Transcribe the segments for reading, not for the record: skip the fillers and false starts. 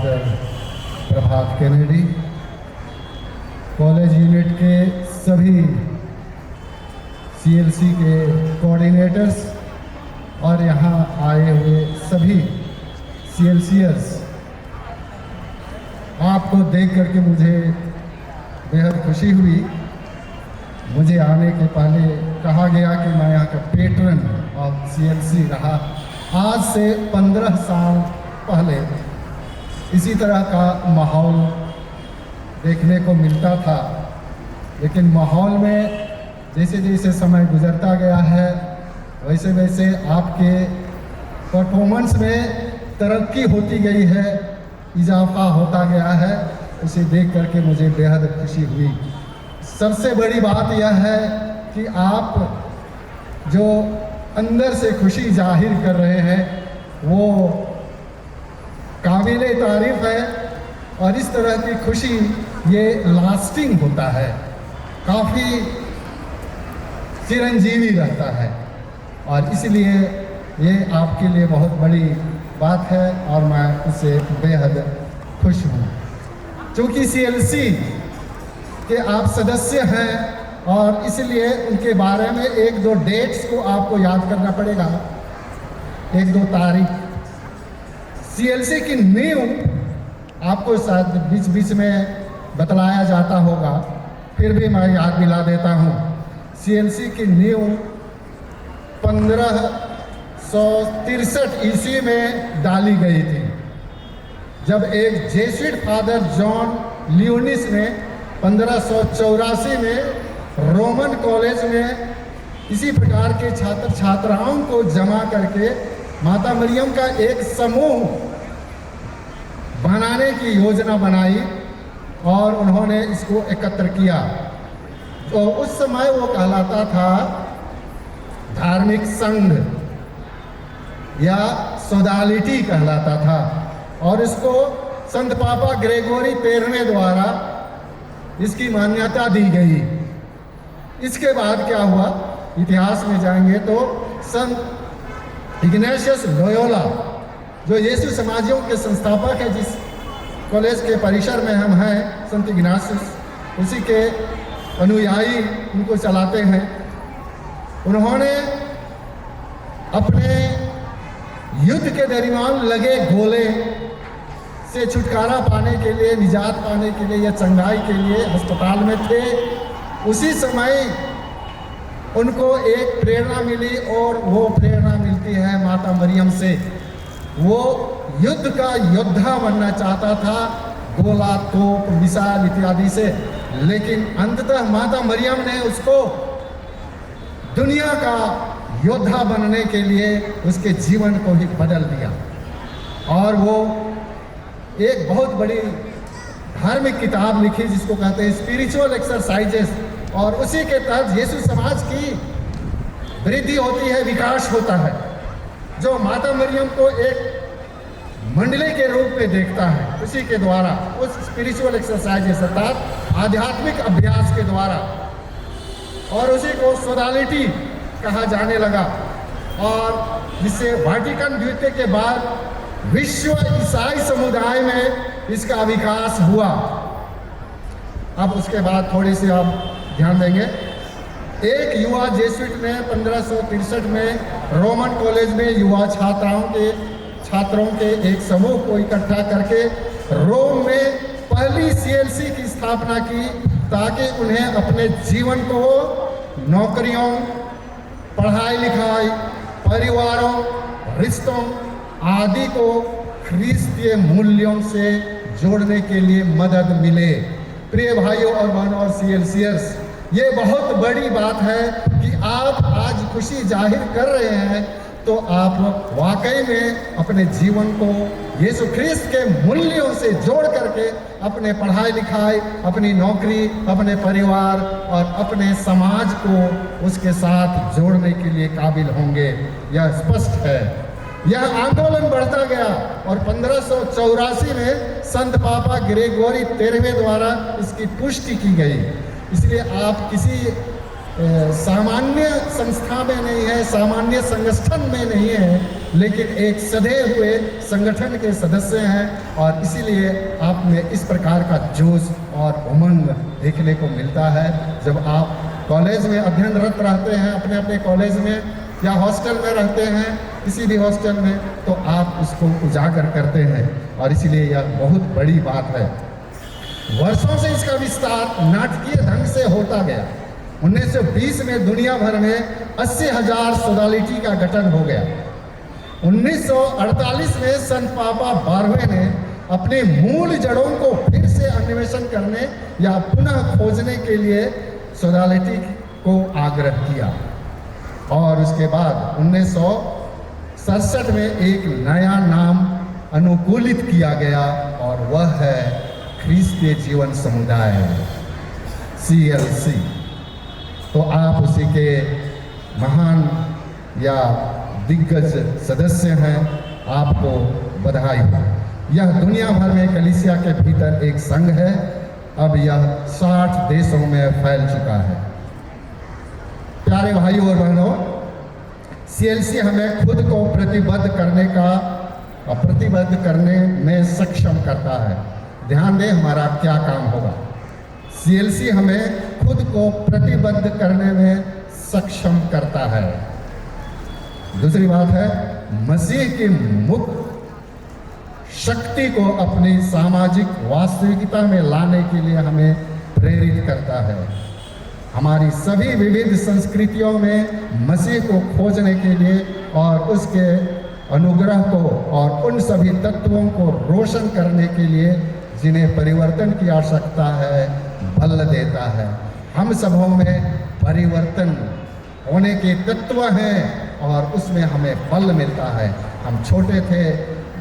Father प्रभात Kennedy, college unit के सभी CLC के कोऑर्डिनेटर्स और यहाँ आए हुए सभी सीएलसीएस, आपको देख करके मुझे बेहद खुशी हुई। मुझे आने के पहले कहा गया कि मैं यहाँ का पेट्रन ऑफ सीएलसी रहा। आज से 15 साल पहले इसी तरह का माहौल देखने को मिलता था, लेकिन माहौल में जैसे जैसे समय गुजरता गया है वैसे वैसे आपके परफॉर्मेंस में तरक्की होती गई है, इजाफा होता गया है। उसे देख करके मुझे बेहद खुशी हुई। सबसे बड़ी बात यह है कि आप जो अंदर से खुशी जाहिर कर रहे हैं वो काबिल तारीफ है, और इस तरह की खुशी ये लास्टिंग होता है, काफ़ी चिरंजीवी रहता है, और इसलिए ये आपके लिए बहुत बड़ी बात है और मैं उससे बेहद खुश हूँ। चूँकि सीएलसी के आप सदस्य हैं और इसलिए उनके बारे में एक दो डेट्स को आपको याद करना पड़ेगा, एक दो तारीख। सीएलसी की नींव आपको शायद बीच बीच में बतलाया जाता होगा, फिर भी मैं याद दिला देता हूँ। सीएलसी की नींव 1563 ईस्वी में डाली गई थी, जब एक जेसुइट फादर जॉन लियोनिस ने 1584 में रोमन कॉलेज में इसी प्रकार के छात्र छात्राओं को जमा करके माता मरियम का एक समूह बनाने की योजना बनाई और उन्होंने इसको एकत्र किया। तो उस समय वो कहलाता था धार्मिक संघ या सोडालिटी कहलाता था, और इसको संत पापा ग्रेगोरी 13वें द्वारा इसकी मान्यता दी गई। इसके बाद क्या हुआ, इतिहास में जाएंगे तो संत इग्नेशियस लोयोला, जो यीशु समाजियों के संस्थापक है, जिस कॉलेज के परिसर में हम हैं, संत इग्नाशियस उसी के अनुयायी उनको चलाते हैं। उन्होंने अपने युद्ध के दरमियान लगे गोले से छुटकारा पाने के लिए, निजात पाने के लिए या चंगाई के लिए अस्पताल में थे। उसी समय उनको एक प्रेरणा मिली और वो प्रेरणा मिलती है माता मरियम से। वो युद्ध का योद्धा बनना चाहता था, गोला, तोप, मिसाइल इत्यादि से, लेकिन अंततः माता मरियम ने उसको दुनिया का योद्धा बनने के लिए उसके जीवन को ही बदल दिया। और वो एक बहुत बड़ी धार्मिक किताब लिखी जिसको कहते हैं स्पिरिचुअल एक्सरसाइजेस, और उसी के तहत यीशु समाज की वृद्धि होती है, विकास होता है, जो माता मरियम को एक मंडली के रूप में देखता है। उसी के द्वारा, उस स्पिरिचुअल एक्सरसाइजेस अर्थात आध्यात्मिक अभ्यास के द्वारा, और उसी को सोडालिटी कहा जाने लगा, और जिससे वाटिकन द्वितीय के बाद विश्व ईसाई समुदाय में इसका विकास हुआ। अब उसके बाद थोड़ी सी आप ध्यान देंगे, एक युवा जेसुइट ने 1563 में रोमन कॉलेज में युवा छात्रों के एक समूह को इकट्ठा करके रोम में पहली सीएलसी की स्थापना की, ताकि उन्हें अपने जीवन को नौकरियों, पढ़ाई लिखाई, परिवारों, रिश्तों आदि को ख्रीस्तीय मूल्यों से जोड़ने के लिए मदद मिले। प्रिय भाइयों और बहनों और सीएलसीएस, ये बहुत बड़ी बात है कि आप आज खुशी जाहिर कर रहे हैं, तो आप वाकई में अपने जीवन को यीशु ख्रीस्त के मूल्यों से जोड़ करके अपने पढ़ाई लिखाई, अपनी नौकरी, अपने परिवार और अपने समाज को उसके साथ जोड़ने के लिए काबिल होंगे। यह स्पष्ट है। यह आंदोलन बढ़ता गया और 1584 में संत पापा ग्रेगोरी 13वें द्वारा इसकी पुष्टि की गई। इसलिए आप किसी सामान्य संस्था में नहीं है, सामान्य संगठन में नहीं है, लेकिन एक सधे हुए संगठन के सदस्य हैं और इसीलिए आप में इस प्रकार का जोश और उमंग देखने को मिलता है। जब आप कॉलेज में अध्ययनरत रहते हैं, अपने अपने कॉलेज में या हॉस्टल में रहते हैं, किसी भी हॉस्टल में, तो आप उसको उजागर करते हैं और इसीलिए यह बहुत बड़ी बात है। वर्षों से इसका विस्तार नाटकीय ढंग से होता गया। 1920 में दुनिया भर में 80,000 सोसाइटी का गठन हो गया। 1948 में संत पापा 12वें ने अपने मूल जड़ों को फिर से अन्वेषण करने या पुनः खोजने के लिए सोसाइटी को आग्रह किया और उसके बाद 1967 में एक नया नाम अनुकूलित किया गया और वह है ख्रीस्तीय जीवन समुदाय, CLC। तो आप उसी के महान या दिग्गज सदस्य हैं, आपको बधाई हो। यह दुनिया भर में कलीसिया के भीतर एक संघ है। अब यह 60 देशों में फैल चुका है। प्यारे भाइयों और बहनों, CLC हमें खुद को प्रतिबद्ध करने में सक्षम करता है। ध्यान दें, हमारा क्या काम होगा। CLC हमें खुद को प्रतिबद्ध करने में सक्षम करता है। दूसरी बात है, मसीह की मुक्त शक्ति को अपनी सामाजिक वास्तविकता में लाने के लिए हमें प्रेरित करता है। हमारी सभी विविध संस्कृतियों में मसीह को खोजने के लिए और उसके अनुग्रह को और उन सभी तत्वों को रोशन करने के लिए जिन्हें परिवर्तन की आवश्यकता है, बल देता है। हम सबों में परिवर्तन होने के तत्व हैं और उसमें हमें बल मिलता है। हम छोटे थे,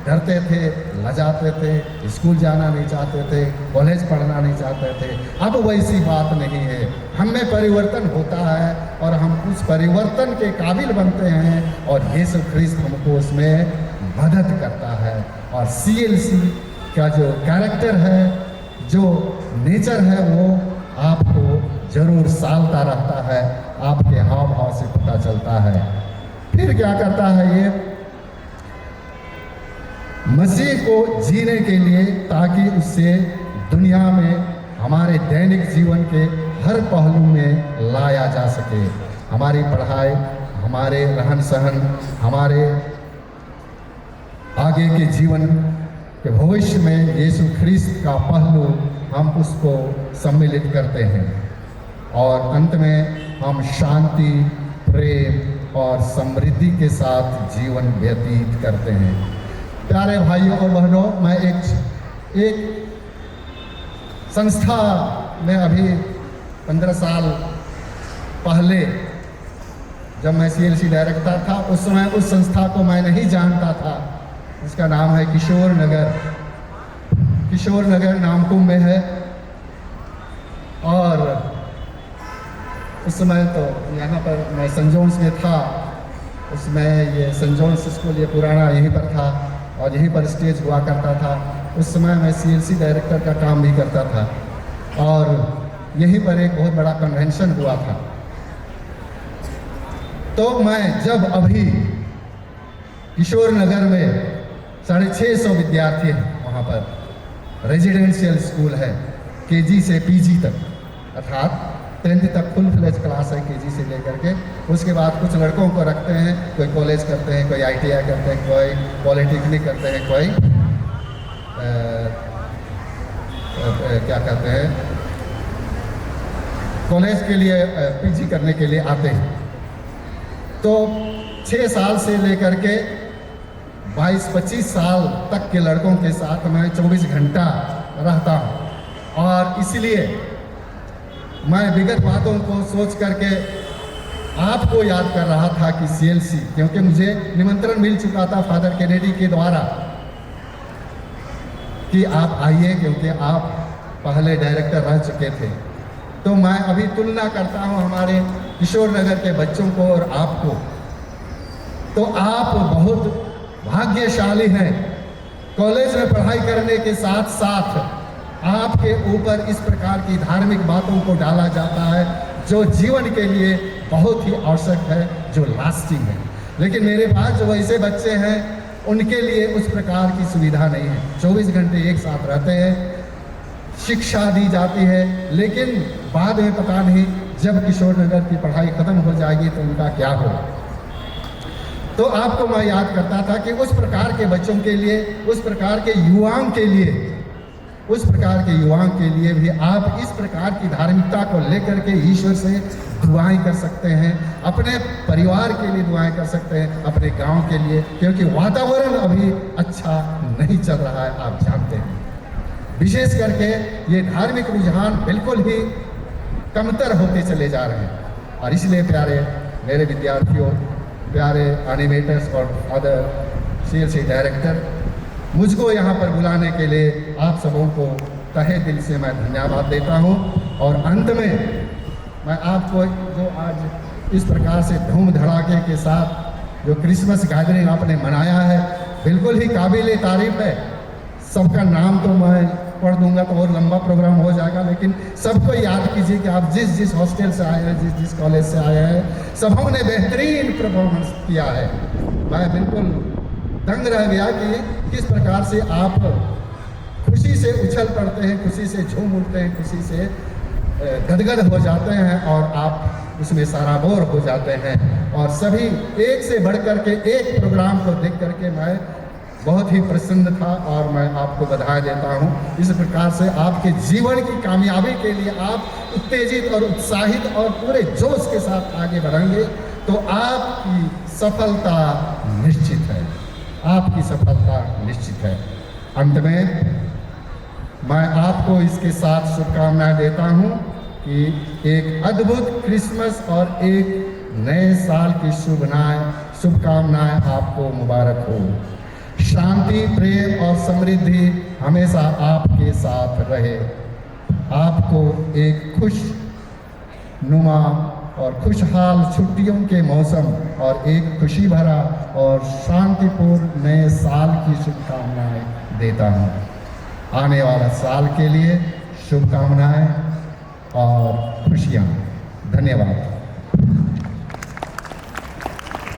डरते थे, लजाते थे, स्कूल जाना नहीं चाहते थे, कॉलेज पढ़ना नहीं चाहते थे। अब वैसी बात नहीं है। हम में परिवर्तन होता है और हम उस परिवर्तन के काबिल बनते हैं और यीशु ख्रीस्त हमको उसमें मदद करता है। और CLC का जो कैरेक्टर है, जो नेचर है, वो आपको जरूर सालता रहता है, आपके हाव भाव से पता चलता है। फिर क्या करता है ये? मसीह को जीने के लिए, ताकि उससे दुनिया में हमारे दैनिक जीवन के हर पहलू में लाया जा सके। हमारी पढ़ाई, हमारे रहन सहन, हमारे आगे के जीवन के भविष्य में यीशु ख्रीस्त का पहलू हम उसको सम्मिलित करते हैं और अंत में हम शांति, प्रेम और समृद्धि के साथ जीवन व्यतीत करते हैं। प्यारे भाइयों और बहनों, मैं एक संस्था में अभी 15 साल पहले जब मैं CLC डायरेक्टर था, उस समय उस संस्था को मैं नहीं जानता था। इसका नाम है किशोर नगर। किशोर नगर नामकुम में है और उस समय तो यहाँ पर मैं सेंट जॉन्स में था। उसमें ये सेंट जॉन्स स्कूल ये पुराना यहीं पर था और यहीं पर स्टेज हुआ करता था। उस समय मैं CLC डायरेक्टर का काम भी करता था और यहीं पर एक बहुत बड़ा कन्वेंशन हुआ था। तो मैं जब अभी किशोर नगर में 650 विद्यार्थी हैं, वहाँ पर रेजिडेंशियल स्कूल है, KG से PG तक, अर्थात 10th तक फुल फ्लेज क्लास है KG से लेकर के। उसके बाद कुछ लड़कों को रखते हैं, कोई कॉलेज करते हैं, कोई ITI करते हैं, कोई पॉलिटेक्निक करते हैं, कोई क्या कहते हैं, कॉलेज के लिए PG करने के लिए आते हैं। तो 6 साल से लेकर के 22-25 साल तक के लड़कों के साथ मैं 24 घंटा रहता हूँ और इसलिए मैं विगत बातों को सोच करके आपको याद कर रहा था कि CLC, क्योंकि मुझे निमंत्रण मिल चुका था फादर केनेडी के द्वारा कि आप आइए, क्योंकि आप पहले डायरेक्टर रह चुके थे। तो मैं अभी तुलना करता हूँ हमारे किशोर नगर के बच्चों को और आपको। तो आप बहुत भाग्यशाली हैं। कॉलेज में पढ़ाई करने के साथ साथ आपके ऊपर इस प्रकार की धार्मिक बातों को डाला जाता है, जो जीवन के लिए बहुत ही आवश्यक है, जो लास्टिंग है। लेकिन मेरे पास जो ऐसे बच्चे हैं उनके लिए उस प्रकार की सुविधा नहीं है। 24 घंटे एक साथ रहते हैं, शिक्षा दी जाती है, लेकिन बाद में पता नहीं जब किशोर नगर की पढ़ाई खत्म हो जाएगी तो उनका क्या होगा। तो आपको मैं याद करता था कि उस प्रकार के बच्चों के लिए, उस प्रकार के युवाओं के लिए, उस प्रकार के युवाओं के लिए भी आप इस प्रकार की धार्मिकता को लेकर के ईश्वर से दुआएं कर सकते हैं, अपने परिवार के लिए दुआएं कर सकते हैं, अपने गांव के लिए, क्योंकि वातावरण अभी अच्छा नहीं चल रहा है, आप जानते हैं। विशेष करके ये धार्मिक रुझान बिल्कुल ही कमतर होते चले जा रहे हैं। और इसलिए प्यारे मेरे विद्यार्थियों, प्यारे एनिमेटर्स और अदर CLC डायरेक्टर, मुझको यहाँ पर बुलाने के लिए आप सबों को तहे दिल से मैं धन्यवाद देता हूँ। और अंत में मैं आपको जो आज इस प्रकार से धूम धड़ाके के साथ जो क्रिसमस गैदरिंग आपने मनाया है, बिल्कुल ही काबिल तारीफ है। सबका नाम तो मैं पढ़ दूंगा तो और लंबा प्रोग्राम हो जाएगा, लेकिन सबको याद कीजिए कि आप जिस जिस हॉस्टल से आए हैं, जिस जिस कॉलेज से आए हैं, सबों ने बेहतरीन परफॉर्मेंस किया है। मैं बिल्कुल दंग रह गया कि किस प्रकार से आप खुशी से उछल पड़ते हैं, खुशी से झूम उठते हैं, खुशी से गदगद हो जाते हैं और आप उसमें सराबोर हो जाते हैं। और सभी एक से बढ़ कर के एक प्रोग्राम को देख करके मैं बहुत ही प्रसन्न था और मैं आपको बधाई देता हूँ। इस प्रकार से आपके जीवन की कामयाबी के लिए आप उत्तेजित और उत्साहित और पूरे जोश के साथ आगे बढ़ेंगे तो आपकी सफलता निश्चित है, आपकी सफलता निश्चित है। अंत में मैं आपको इसके साथ शुभकामनाएं देता हूँ कि एक अद्भुत क्रिसमस और एक नए साल की शुभकामनाएं आपको मुबारक हो। शांति, प्रेम और समृद्धि हमेशा आपके साथ रहे। आपको एक खुश नुमा और खुशहाल छुट्टियों के मौसम और एक खुशी भरा और शांतिपूर्ण नए साल की शुभकामनाएं देता हूँ। आने वाला साल के लिए शुभकामनाएं और खुशियाँ। धन्यवाद।